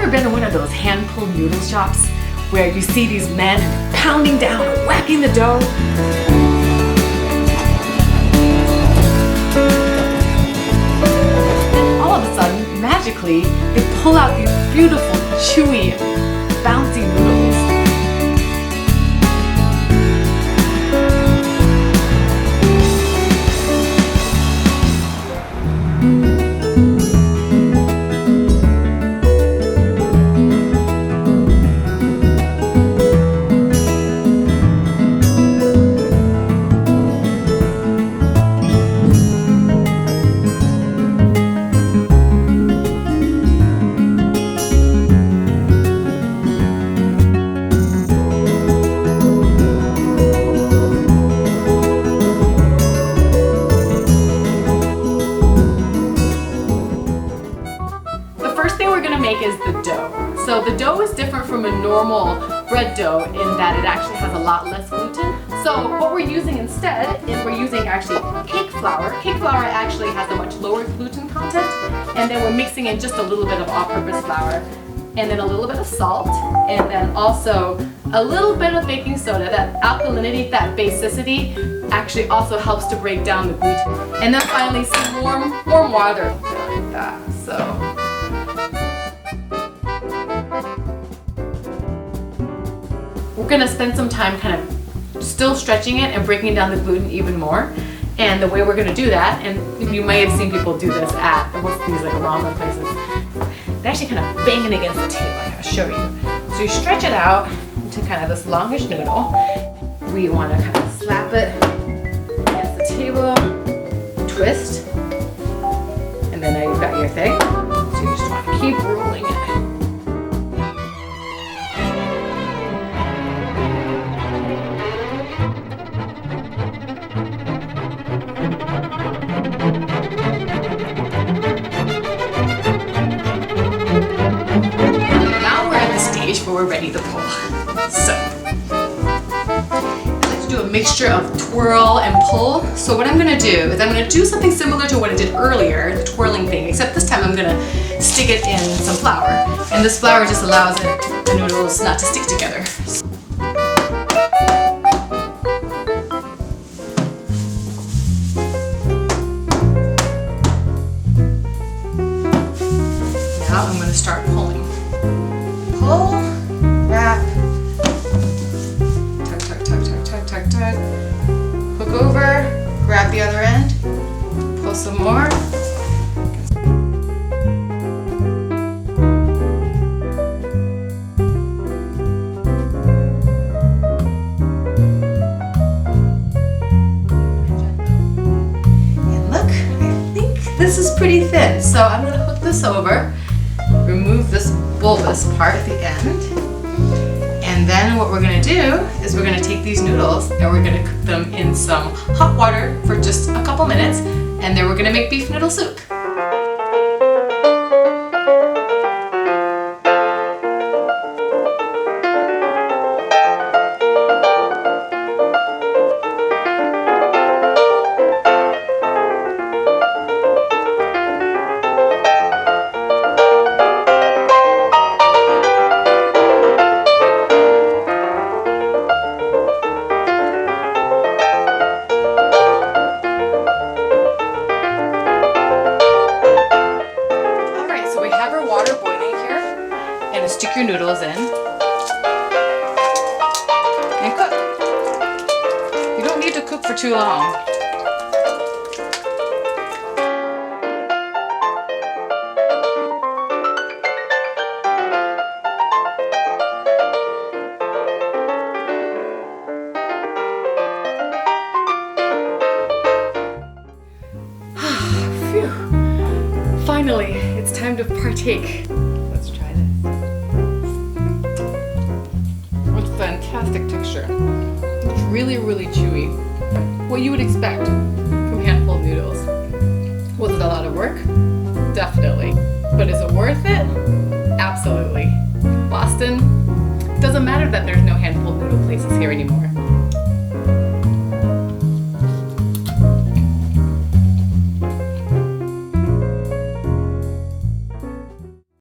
ever been to one of those hand-pulled noodle shops where you see these men pounding down and whacking the dough? Then all of a sudden, magically, they pull out these beautiful, chewy, bouncy noodles. Is the dough. So the dough is different from a normal bread dough in that it actually has a lot less gluten. So what we're using instead is we're using actually cake flour. Cake flour actually has a much lower gluten content, and then we're mixing in just a little bit of all-purpose flour, and then a little bit of salt, and then also a little bit of baking soda. That alkalinity, that basicity actually also helps to break down the gluten. And then finally some warm water like that. So we're going to spend some time kind of still stretching it and breaking down the gluten even more. And the way we're going to do that, and you may have seen people do this at what's these like ramen places, they're actually kind of banging against the table. I'm going to show you. So you stretch it out into kind of this longish noodle. We want to kind of slap it against the table, twist, and then now you've got your thing. So you just want to keep rolling it. Where we're ready to pull. So I like to do a mixture of twirl and pull. So what I'm going to do is I'm going to do something similar to what I did earlier, the twirling thing, except this time I'm going to stick it in some flour. And this flour just allows the noodles not to stick together. Now I'm going to start pulling. Pull, wrap, tug, tug, tug, tug, tug, tug, tug, hook over, grab the other end, pull some more. And look, I think this is pretty thin, so I'm going to hook this over, remove this bulbous part at the end, and then what we're going to do is we're going to take these noodles and we're going to cook them in some hot water for just a couple minutes, and then we're going to make beef noodle soup. Stick your noodles in and cook. You don't need to cook for too long. Phew. Finally, it's time to partake. Let's try this. Fantastic texture. It's really, really chewy. What you would expect from hand-pulled noodles. Was it a lot of work? Definitely. But is it worth it? Absolutely. Boston, doesn't matter that there's no hand-pulled noodle places here anymore.